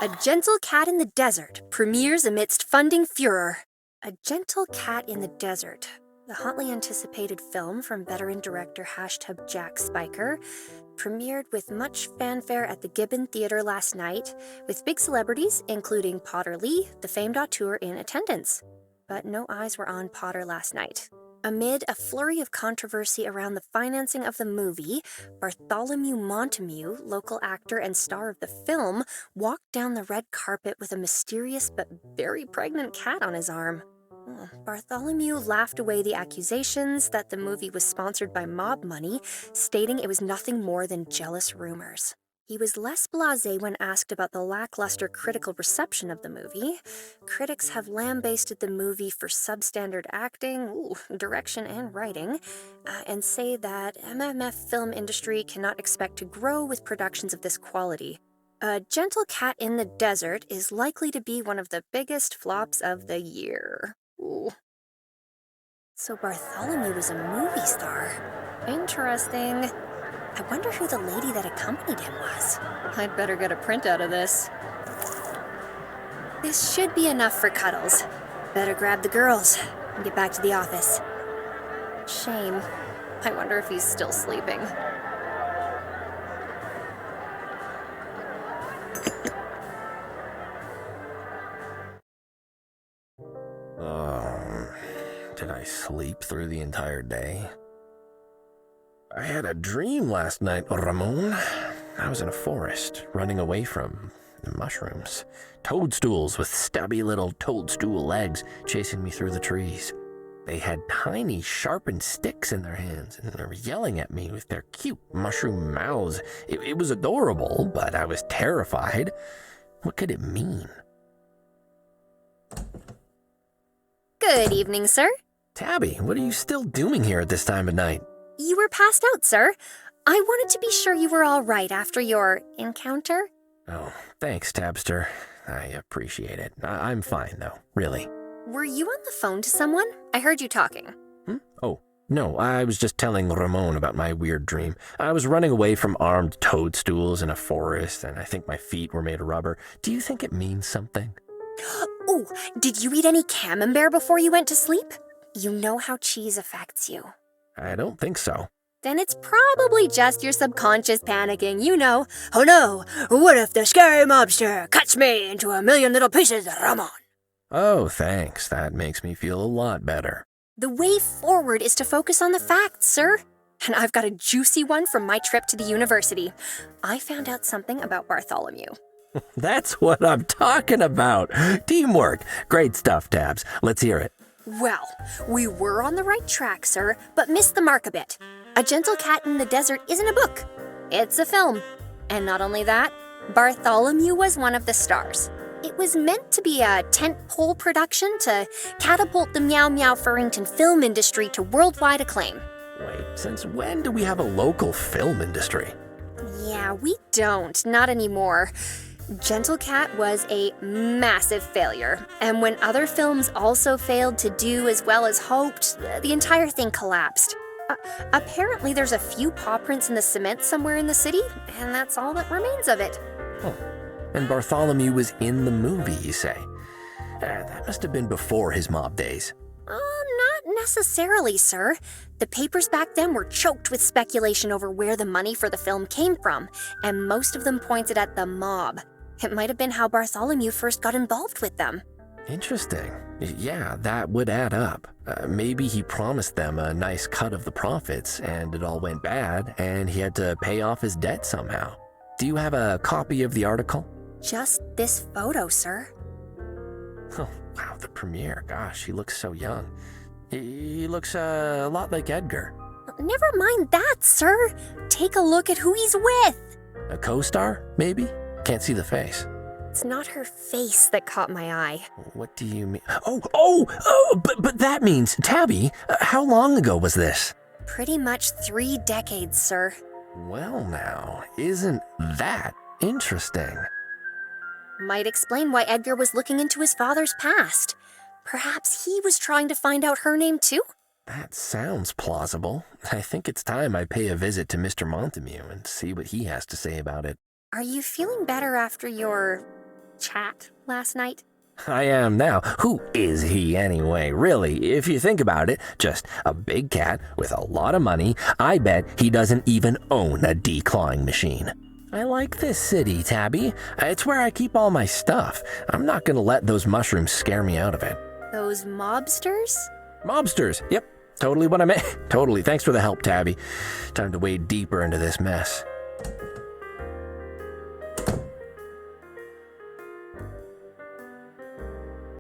A Gentle Cat in the Desert premieres amidst funding furor. A Gentle Cat in the Desert. The hotly anticipated film from veteran director Jack Spiker premiered with much fanfare at the Gibbon Theatre last night, with big celebrities, including Potter Lee, the famed auteur, in attendance. But no eyes were on Potter last night. Amid a flurry of controversy around the financing of the movie, Bartholomew Montague, local actor and star of the film, walked down the red carpet with a mysterious but very pregnant cat on his arm. Bartholomew laughed away the accusations that the movie was sponsored by mob money, stating it was nothing more than jealous rumors. He was less blasé when asked about the lackluster critical reception of the movie. Critics have lambasted the movie for substandard acting, direction, and writing, and say that MMF film industry cannot expect to grow with productions of this quality. A Gentle Cat in the Desert is likely to be one of the biggest flops of the year. Ooh. So Bartholomew was a movie star. Interesting. I wonder who the lady that accompanied him was. I'd better get a printout of this. This should be enough for cuddles. Better grab the girls and get back to the office. Shame. I wonder if he's still sleeping. Did I sleep through the entire day? I had a dream last night, Ramon. I was in a forest, running away from mushrooms. Toadstools with stubby little toadstool legs chasing me through the trees. They had tiny, sharpened sticks in their hands, and they were yelling at me with their cute mushroom mouths. It was adorable, but I was terrified. What could it mean? Good evening, sir. Tabby, what are you still doing here at this time of night? You were passed out, sir. I wanted to be sure you were all right after your encounter. Oh, thanks, Tabster. I appreciate it. I'm fine, though, really. Were you on the phone to someone? I heard you talking. Oh, no, I was just telling Ramon about my weird dream. I was running away from armed toadstools in a forest, and I think my feet were made of rubber. Do you think it means something? Oh, did you eat any camembert before you went to sleep? You know how cheese affects you. I don't think so. Then it's probably just your subconscious panicking, you know. Oh no, what if the scary mobster cuts me into a million little pieces, Ramon? Oh, thanks. That makes me feel a lot better. The way forward is to focus on the facts, sir. And I've got a juicy one from my trip to the university. I found out something about Bartholomew. That's what I'm talking about. Teamwork. Great stuff, Tabs. Let's hear it. Well, we were on the right track, sir, but missed the mark a bit. A Gentle Cat in the Desert isn't a book. It's a film. And not only that, Bartholomew was one of the stars. It was meant to be a tentpole production to catapult the Meow Meow Furrington film industry to worldwide acclaim. Wait, since when do we have a local film industry? Yeah, we don't. Not anymore. Gentle Cat was a massive failure, and when other films also failed to do as well as hoped, the entire thing collapsed. Apparently there's a few paw prints in the cement somewhere in the city, and that's all that remains of it. Oh, and Bartholomew was in the movie, you say? That must have been before his mob days. Not necessarily, sir. The papers back then were choked with speculation over where the money for the film came from, and most of them pointed at the mob. It might have been how Bartholomew first got involved with them. Interesting. Yeah, that would add up. Maybe he promised them a nice cut of the profits, and it all went bad, and he had to pay off his debt somehow. Do you have a copy of the article? Just this photo, sir. Oh, wow, the premiere. Gosh, he looks so young. He looks a lot like Edgar. Never mind that, sir. Take a look at who he's with. A co-star, maybe? Can't see the face. It's not her face that caught my eye. What do you mean? But that means, Tabby, how long ago was this? Pretty much 3 decades, sir. Well now, isn't that interesting? Might explain why Edgar was looking into his father's past. Perhaps he was trying to find out her name too? That sounds plausible. I think it's time I pay a visit to Mr. Montague and see what he has to say about it. Are you feeling better after your chat last night? I am now. Who is he anyway? Really, if you think about it, just a big cat with a lot of money. I bet he doesn't even own a declawing machine. I like this city, Tabby. It's where I keep all my stuff. I'm not gonna let those mushrooms scare me out of it. Those mobsters? Mobsters, yep. Totally what I meant. Totally. Thanks for the help, Tabby. Time to wade deeper into this mess.